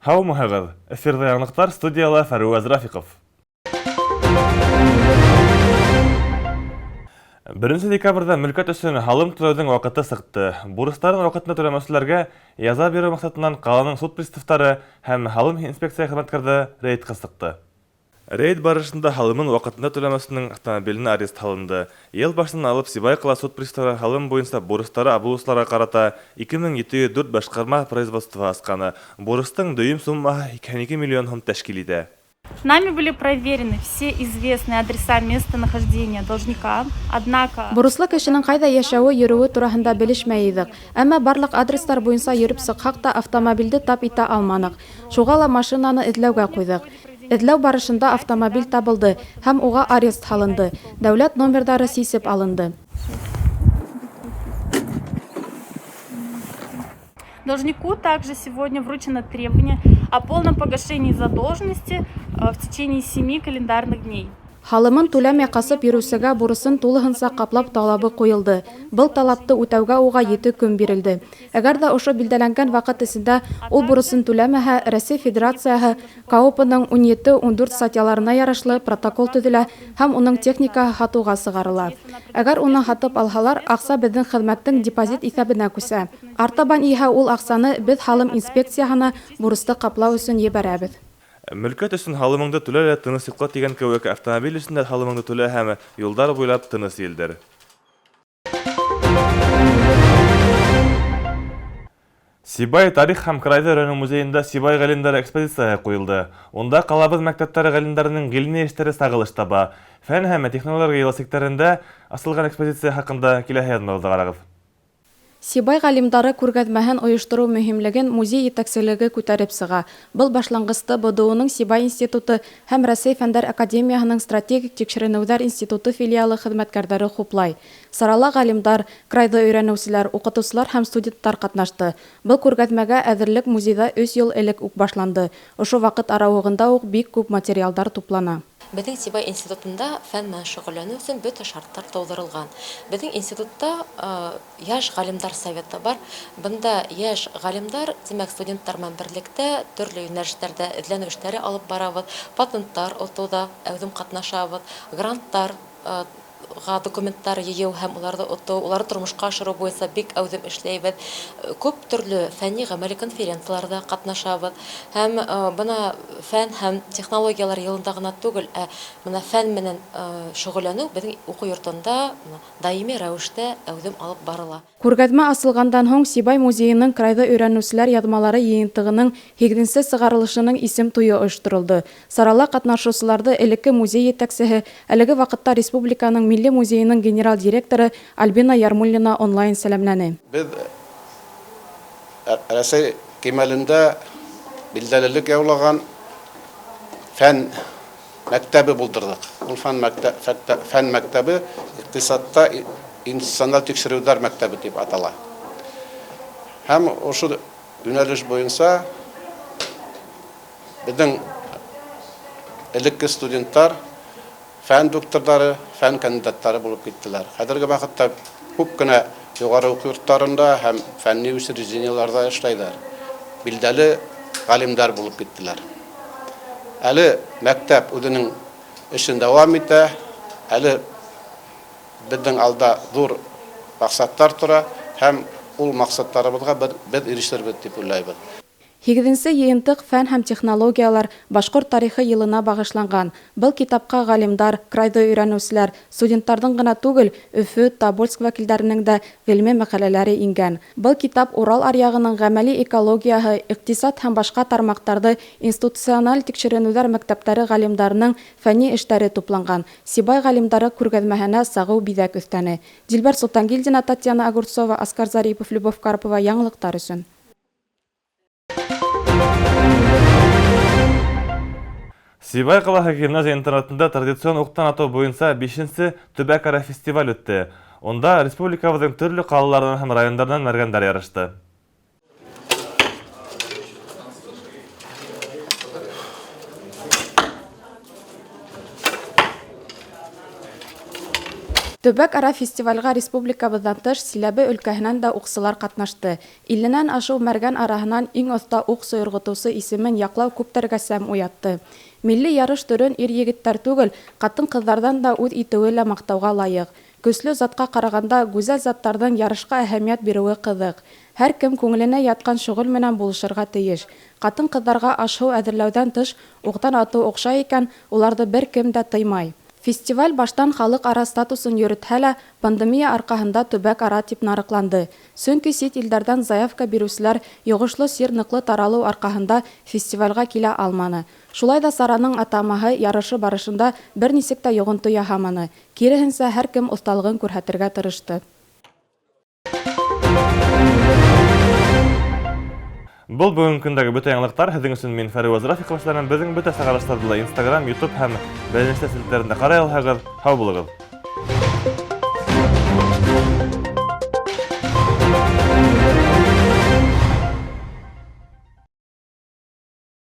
Хау мұхағыз, эфирді яңлықтар студияла Фаруаз Рафиков. 1 декабрда мүлкет үшін халым төлеудің уақыты сықты. Бурыстарын уақытына төлемеушілерге яза беру мақсатынан қаланың суд приставтары һәм халым инспекция хезмәткәрде рейд сықты. Рейд барышында халымын уақытында төлемесінің автомобиліне арест алынды. Ел башынан алып Сибай қала суд приставы халым бойынша бурыстары абулусларға қарата 2704 башқарма производство асқаны. Бурыстың дөйім суммаһы 2 миллион сум тәшкил итә. Нами были проверены все известные адреса местонахождения должника, однако... Бурыслы кешенең кайда яшәүе, йөрүе турасында белешмәй идек. Әмма барлык адрестар буенча йөреп сыксак та автомобильде тап итә алманык. Шуга ла машинаны эзләүгә куйдык. Эзләү барышында автомобиль табылды һәм уга арест салынды. Дәүләт номерлары сисеп алынды. Должнику также сегодня вручено требование о полном погашении задолженности в течение 7 календарных дней. Халымын түләмәй касып йөрүсегә бурысын тулыһынча каплап талабы куелды. Был талапты үтәүгә уга 7 көн бирелде. Әгәр дә ошо билдәләнгән вакыт эчендә ул бурысын түләмәһә, Россия Федерацияһы КАОПның 17-14 статьяларына ярашлы протокол төзелә һәм уның техникаһы һатуга сыгарыла. Әгәр уны һатып алһалар, акча безнең хезмәттең депозит исәбенә күсә. Артабан иһә ул акчаны без халым инспекцияһына бурысты каплау өчен ебәрәбез. Мүлкет үшін халымыңды түләлә тыныс йоқла тигән кеүек автомобиль өстендә халымыңды түлә һәм юлдар буйлап тыныс елдер. Сибай тарих һәм крайды районы музейында Сибай галимдары экспозицияға қойылды. Онда қалабыз мәктәптәре галимдарының гилми эштәре сагылыш таба. Фән һәм технология елсекторында асылган экспозиция хакында киләһе язмаларда карагыз. Сибай галимдары күргәзмәһен оештыру мөһимлеген музей етәкчелеге күтәреп сыга. Был башлангычта БДУның Сибай институты һәм Россия фәннәр академияһының стратегик тикшеренүләр институты филиалы хезмәткәрләре хуплай. Сарала галимдар, крайда өйрәнүчеләр, укытучылар һәм студентлар катнашты. Был күргәзмәгә әзерлек музейда 3 ел элек үк башланды. Ошо вакыт аралыгында ук бик күп материалдар туплана. Безнең Сибай институтында фән менән шөгыльләнү өчен бөтен шартлар тудырылган. Безнең институтта яшь галимдар советы бар. Бында яшь галимдар, димәк, студентлар белән берлектә төрле юнәлешләрдә эзләнү эшләре алып барабыз, патентлар отуда әүдем катнашабыз, гранттар документтар йыю һәм уларны оту, уларны тормышка ашыру буенча бик әүдем эшләйбез. Күп төрле фәнни гамәли конференцияларда катнашабыз. Һәм бына фән һәм технологиялар елында гына түгел, бына фән менән шөгыльләнү безнең уку йортында даими рәвештә әүдем алып барыла. Күргәзмә асылгандан һоң Сибай музейының крайда өйрәнүчеләр ядмалары йыйынтыгының 7нче сыгарылышының исем туйы оештырылды. Сарала катнашучыларда элекке музей етәкчесе, әлеге вакытта республиканың Милли музейының генераль директоры Альбина Ярмуллина онлайн сәламләне. Без Россия кимәлендә билдәлелек яулаган фән мәктәбе булдырдык. Ул фән мәктәбе икътисадта институциональ тикшерүләр мәктәбе дип атала. Һәм ошо юнәлеш буенча безнең элекке студентлар фән докторлары, фән кандидаттары булып киттеләр. Хәзерге вакытта күп кенә югары уку йортларында һәм фәнни учреждениеларда эшләйләр. Билдәле галимдар булып киттеләр. Әле мәктәп үзенең эшен дәвам итә. Әле безнең алда зур максаттар тора һәм ул максаттарыбызга без ирешербез дип уйлыйбыз. 8нче йыйынтык фән һәм технологиялар башкорт тарихы елына багышланган. Был китапка галимдар, крайда өйрәнүчеләр, студентларның гына түгел, Өфө, Тобольск вәкилләренең дә гыйльми мәкаләләре ингән. Был китап Урал аръягының гамәли экологияһы, икътисад һәм башка тармактарды институциональ тикшеренүләр мәктәпләре галимдарының фәнни эшләре тупланган. Сибай галимдары күргәзмәһенә сагу бизәк өстәне. Дилбәр Султангилдина, Татьяна Огурцова, Оскар Зарипов, Любовь Карпова, яңлыктар өчен. Сибай қаласы гимназия интернатында традицион уктан атау буенча 5нче Төбәкара фестиваль үтте. Онда республикабыздың төрле қалаларынан һәм райондарынан мәргәндар ярышты. Төбәк ара фестивальга республикабыздан тыш Силәбе өлкәһенән дә уҡсылар ҡатнашты. 50-нән ашыу мәргән араһынан иң оҫта уҡ сойорғотоусы исемен яҡлау күптәргә сәм уятты. Милли ярыш төрөн ир-егеттәр түгел, ҡатын-ҡыҙҙарҙан да үҙ итеүе лә маҡтауға лайыҡ. Көслө затҡа ҡарағанда гүзәл заттарҙың ярышҡа әһәмиәт биреүе ҡыҙыҡ. Һәр кем күңеленә ятҡан шөғөл менән булышырға тейеш. Ҡатын-ҡыҙҙарға аш-һыу әҙерләүҙән тыш уҡтан атыу оҡшай икән, уларҙы бер кем дә тыймай. Фестиваль баштан халыҡ-ара статусын йөрөтһә лә, пандемия арҡаһында төбәк-ара тип нарыҡланды. Сөнки сит илдәрҙән заявка биреүселәр йоғошло сир ныҡлы таралыу арҡаһында фестивалгә килә алманы. Шулай да сараның атамаһы ярышы барышында бер нисек тә йоғонто яһаманы. Киреһенсә, һәр кем оҫталығын күрһәтергә тырышты. Был бүгенге көндәге бөтә яңылыҡтар. Һеҙҙең өсөн мин Фәреуаз Рафиҡов эшләнәм. Беҙҙең бөтә сәғәлештәрҙе ла Instagram, YouTube һәм бәйләнешле селтәрендә ҡарай алһағыҙ. Һау булығыҙ.